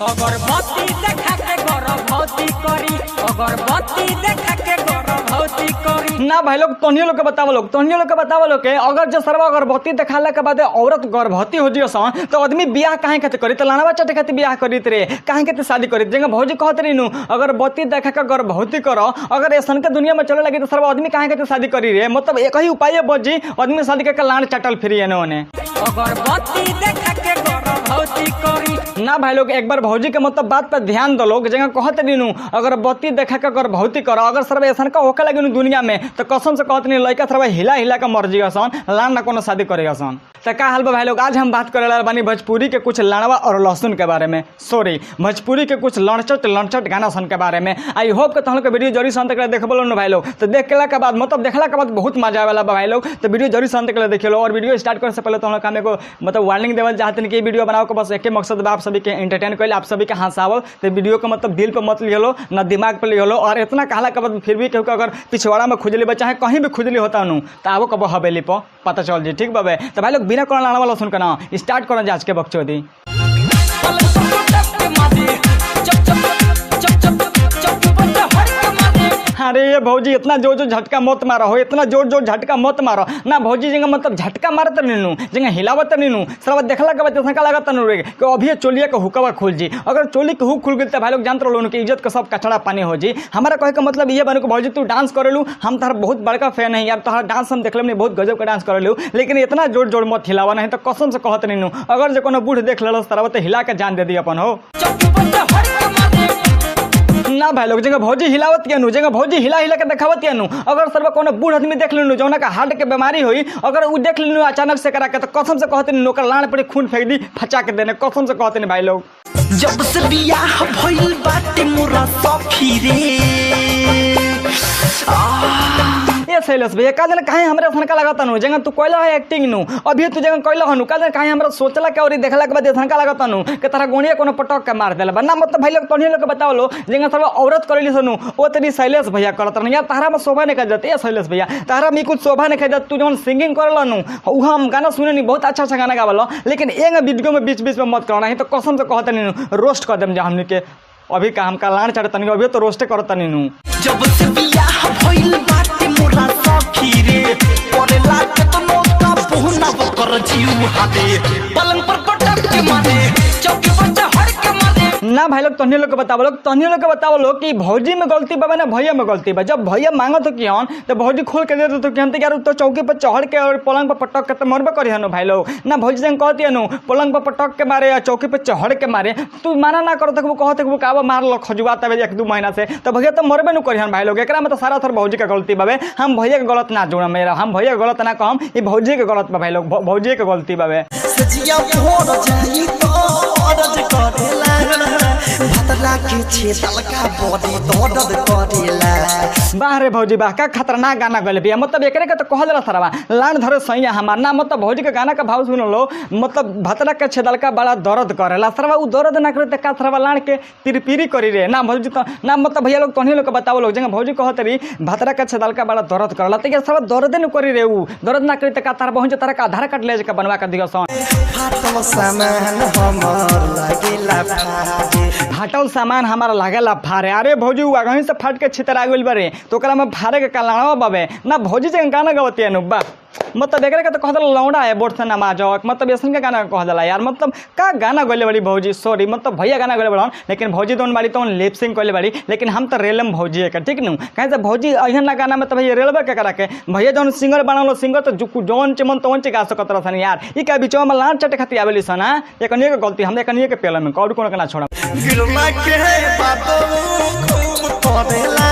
अगरबत्ती देखा के गर्भवती करी, अगरबत्ती देखा के गर्भवती करी। ना भाई लोग तोहनियो लोग के बतावो लोग के अगर जो सर्व अगरबत्ती देखाला के बाद औरत गर्भवती हो जियो सन तो आदमी बियाह काहे खातिर करी, तो लानवा चटे खातिर बियाह करी रे, काहे खातिर शादी करी। जगह भौजी कहत रही नु अगरबत्ती देखा के गर्भवती करो, अगर ऐसन के दुनिया में चले लगी तो सर्व आदमी काहे खातिर शादी करी रे। मतलब एक ही उपाय बची आदमी शादी करके लान चटल फ्री है ने अगरबत्ती देखा के गर्भवती करी। ना भाई लोग एक बार भौजी के मतलब बात पर ध्यान दो लोग, जगह कहते नहीं अगरबत्ती देखा के गर्भवती करो, अगर सर्व ऐसा का होके लगे दुनिया में तो कसम से कहते नहीं लड़का सर्व हिला हिला के मर जिया सन, लान ना कोनो शादी करेगा सन। तो का हाल बा भाई लोग, आज हम बात करे वाला बानी भोजपुरी के कुछ लाड़वा और लहसुन के बारे में, सॉरी भोजपुरी के कुछ लड़चट गाना सन के बारे में। आई होप के तुम वीडियो जरूर सन तक देख बोलो भाई लोग, तो देखला के बाद मतलब देखला के बाद बहुत मजा आवेला भाई लोग, तो वीडियो जरूर सन तक देख लो। और वीडियो स्टार्ट करने से पहले तो हम काम को मतलब वार्निंग देवल चाहते हैं कि वीडियो बनाओ के बस एक मकसद बा आप सभी के एंटरटेन कर, आप सभी के हंसावल, तो वीडियो को मतलब दिल पर मत लियो ना दिमाग पर लियो। और इतना कहला के बाद फिर भी क्योंकि अगर पिछवाड़ा में खुजली बा चाहे कहीं भी खुजली होता हूँ तो आवो कब हवेली पर पता चल जी, ठीक बाबे। तो भाई लोग बिना कोनो लाना वाला सुन ना स्टार्ट करो आज के बकचोदी। अरे ये भौजी इतना जोर जोर झटका मत मारो हो, इतना जोर जोर झटका मत मारो ना भौजी। जगह मतलब झटका मारत नहीं जगह हिलावत नहीं सब देखला के बाद ऐसा लगता नहीं कि अभी चोलिया के हुकवा खुल जी, अगर चोली के हुक खुल गई तो भाई लोग जानते रहो उनकी इज्जत का सब कचड़ा पानी हो जी। हमारा कहे का मतलब ये बने को भौजी तू डांस करेलू, हम तार बहुत बड़का फैन है यार, तोहरा डांस हम देखल बहुत गजब का डांस करेलू, लेकिन इतना जोर जोर मत हिलावा नहीं तो कसम से कहत नहीं अगर जो कोनो बूढ़ देख लो तरह तो हिला के जान दे दी अपन हो ना भाई लोग। जगह भौजी हिलावत के जगह भौजी हिला हिला के देखावत के अगर सर्व कोनो बूढ़ आदमी देख लेनु जौना का हार्ट के बीमारी हुई, अगर वो देख लेनु अचानक से करा के तो कसम से कहते नहीं ओकर लान पर खून फेंक दी फचा के देने, कसम से कहते नहीं भाई लोग। जब से बियाह भइल बाटे मोरा सखी रे ये शैलेश भैया का जन काहे हमरा सनका लगाता नु, जगह तू कोइला है एक्टिंग नु अभी तू जगह कोइला हनु का जन काहे हमरा सोचला के और देखला के बाद सनका लगाता नु के तारा गोनिया कोनो पटक के मार देला ना। मतलब भाई लोग तोनी लोग बताओ लो जगह सब औरत करेली सनु ओ तेरी शैलेश भैया करत न यार, तारा में शोभा नहीं कर जाते शैलेश भैया, तारा में कुछ शोभा नहीं कर जात। तू जवन सिंगिंग करला नु उ हम गाना सुने नहीं बहुत अच्छा गाना गावलो, लेकिन एक वीडियो में बीच बीच में मत करना, नहीं तो कसम से कहते नहीं रोस्ट कर देम जा हमनी के। अभी का हम का लान चढ़ता नहीं, अभी तो रोस्टे करता नहीं। जब से बियाह भइल बाटे मोरा सखी रे परे लागे तो नोता बहुना कर जीव हादे पलंग पर पटक के मारे चौकी पर चढ़ के मारे ना भाई लोग तोहनी लोग के बताओ लोग कि भौजी में गलती बा ना भैया में गलती बा। जब भैया मांगत हो कि तो भौजी खोल के दे दो तो कहते यार तो चौकी पर चढ़ के और पलंग पर पटक के तो मरबे करी हनु भाई लोग ना। भौजी जंग कहती है पलंग पर पटक के मारे या चौकी पर चढ़ के मारे, तू माना ना करो तो कहते वो काबा मार लो खजुआ तब 1-2 महीना से, तो भैया तो मरबे न करी हन भाई लोग। एकरा में तो सारा थर भौजी का गलती बाबे, हम भैया के गलत ना जोड़ा मेरा, हम भैया के गलत ना कहम, ये भौजी के गलत बा भाई लोग, भौजी के गलती बाबे। सजिया भोर जाई तो औरत करेला भतला के छेदल का बॉडी दर्द करेला। वाह रे भौजी वाह का खतरनाक गाना गले भैया। मतलब एकरे के तो कहल रहा सरवा लान धरे सैया हमार ना, मतलब भौजी के गाना का भाव सुन लो, मतलब भतला के छेदल का बड़ा दर्द करेला सरवा, उ दर्द ना करे का सरवा लान के पिरपिरी करी रे ना भौजी तो ना। मतलब भैया लोग तोहनी लोग के बताओ लोग जगह भौजी कहत रही भतला के छेदल का बड़ा दर्द करेला तो ये सरवा दर्द न करी रे, उ दर्द ना करे त का तार पहुंच तारा का आधार कार्ड ले के बनवा के दियो सन। फाटल सामान हमर लागेला फाटे, फाटल सामान हमारा लागेला फारे। अरे भौजी उ आगही से फाट के छितरा गेल बारे तो ओकरा में फारे के कलावा बाबे ना। भौजी जगह गाना गवती है नु बा, मतलब एकरे के तो कहत लौंडा है बोट से नमाज, मतलब ऐसन के गाना कह दला यार। मतलब का गाना गले बड़ी भौजी, सॉरी मतलब भैया गाना गले बड़न, लेकिन भौजी दोन बाड़ी तो लिप सिंग कइले बड़ी, लेकिन हम तो रेलम भौजी है ठीक नु कहे से भौजी अहन ना गाना में तो भैया रेलवे के करा के भैया जौन सिंगर बनालो सिंगर तो जौन चमन तौन चे गा सकत रहन यार। ई का बीचवा में लान चटे खाती आवेली सना, एकनिए के गलती हम एकनिए के पेला में कौड़ कोनो के ना छोड़ा गिरमा के बातो खूब करेला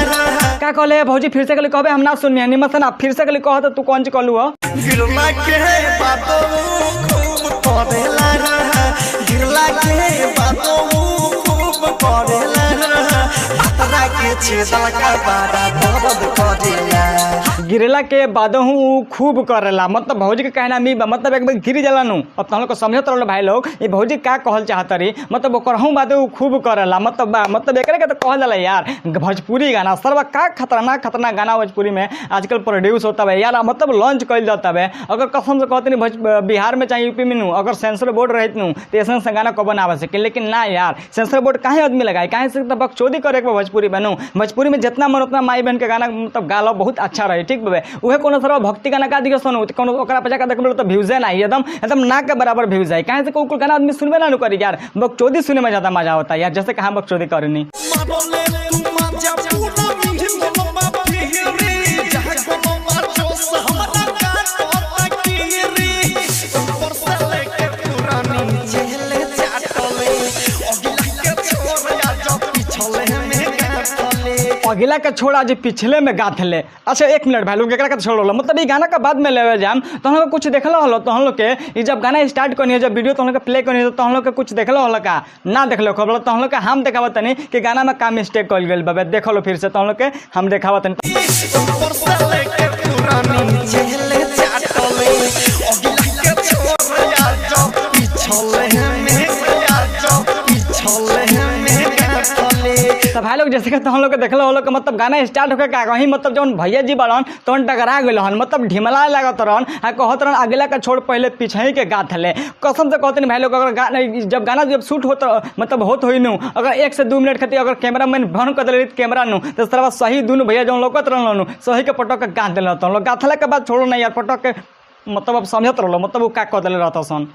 का कहले भौजी फिर से कल कहबे हम ना सुनिए निमत ना फिर से कल कह तो तू कौन ची कहलू हो। गिरमा के बातो खूब करेला गिरला के बातो खूब करेला भतला के छेदल का बारा दर्द करेला गिरला के बाद हूँ खूब करेला मतलब भौजी के कहना मी मतलब एक बार गिर जाला नु अब तुम लोग को समझत रहो भाई लोग ये भौजी का कहल चाहत रही मतलब ओकरहूँ बाद खूब करेला मतलब एक के तो कहल जाला यार भोजपुरी गाना सर्व का खतरनाक गाना भोजपुरी में आजकल प्रोड्यूस होता है यार मतलब लॉन्च कल जाता है अगर कसम से कहते नहीं बिहार में चाहे यूपी में नू अगर सेंसर बोर्ड रहत नू तो ऐसा से गाना कब ना सके लेकिन ना यार सेंसर बोर्ड काहे आदमी लगाए काहे से बकचोदी करे भोजपुरी बनू भोजपुरी में जितना मन उतना माई बहन के गाना मतलब गालो बहुत अच्छा रहे ठीक बे उहे कोनो सर्व भक्ति गाना का दिखे सुनो कोनो ओकरा पे जाकर देखबे तो व्यूजे ना एकदम ना के बराबर व्यूज है काहे से कोई गाना आदमी सुनबे ना करी यार बकचोदी सुने में ज्यादा मजा होता है यार जैसे कहाँ बकचोदी करनी अगिला का छोड़ा जो पिछले में गाथ ले अच्छा 1 मिनट भाई लोग एक का छोड़ लो मतलब ये गाना का बाद में लेवे जाम तो हम लोग कुछ देखल हलो तो हम लोग के ये जब गाना स्टार्ट करनी है जब वीडियो तो हम लोग प्ले करनी है तो हम लोग के कुछ देखल हलो का ना देखलो खबर तो हम लोग का हम देखावत तनी कि गाना में का मिस्टेक कल गेल बाबे देख लो फिर से तो हम लोग के हम देखावत तनी तो भाई लोग जैसे कि हम लोग के देखल हो मतलब गाना स्टार्ट होकर का कहीं मतलब जब भैया जी बड़न तो टकरा गए हन मतलब ढिमला लागत रहन कहत रहन अगला का छोड़ पहले पीछे के गाथ ले कसम से कहते भाई लोग अगर जब गाना जब शूट होता मतलब होत हुई नू अगर 1 से 2 मिनट खातिर अगर कैमरा मैन बंद कर दिल कैमरा नू तो सारा सही दोनों भैया जो लोकत रहन सही के पटक के गाथ दिल रहता गाथला के बाद छोड़ो नहीं यार पटक के मतलब अब समझत रहो मतलब वो का कह दिल रहता सन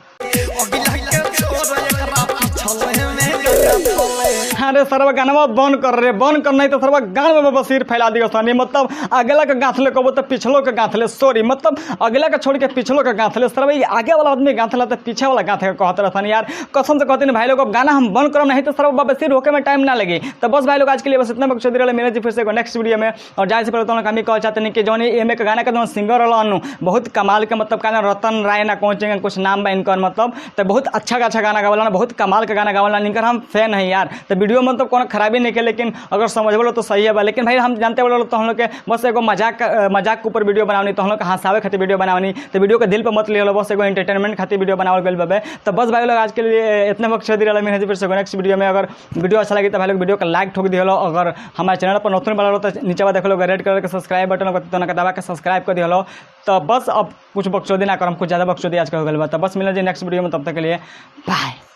अरे सर्व गाना बंद कर रहे बंद करना तो सर्व गान में बसीर फैला दिया सनी मतलब अगला का गाँथ ले कहो तो पिछलो के गाँथ ले सॉरी मतलब अगला का छोड़ के पिछलो के गाँथ ले सर्व आगे वाला आदमी गाँथ ला तो पीछे वाला गाँथ कहते रहता यार कसम से कहते हैं भाई लोग गाना हम बंद करो नहीं तो सर्व बसीर होके में टाइम ना लगे तो बस भाई लोग आज के लिए बस इतना बख्श रहे मेरे जी फिर से नेक्स्ट वीडियो में और जाए से पहले तो हम कह चाहते हैं कि जो एम के गाना का जो सिंगर वाला बहुत कमाल के मतलब कहना रतन राय ना पहुँचेंगे कुछ नाम बा इनकर मतलब तो बहुत अच्छा गाना गावला बहुत कमाल का गाना गावला इनकर हम फैन है यार तो वीडियो मतलब कोनो खराबी नहीं के लेकिन अगर समझ बोलो तो सही है लेकिन भाई हम जानते बोलो तो हम लोग के बस एगो मजाक के ऊपर वीडियो बनावनी तो हम लोग हंसावे खातिर वीडियो बनावनी तो वीडियो के दिल पे मत ले लो बस एगो एंटरटेनमेंट खातिर वीडियो बनावल गल बाबे तो बस भाई लोग आज के लिए इतने वक्त दे रहा मेरे फिर से नेक्स्ट वीडियो में अगर वीडियो अच्छा लगे तो भाई लोग वीडियो का लाइक ठोक दियो अगर हमारे चैनल पर नतून वाला तो नीचे देख लो रेड कलर के सब्सक्राइब बटन दबा के सब्सक्राइब कर दियो तो बस अब कुछ बक्सोदी ना करम कुछ ज़्यादा बक्सोदी आज का हो गल तो बस मिले जी नेक्स्ट वीडियो में तब तक के लिए बाय।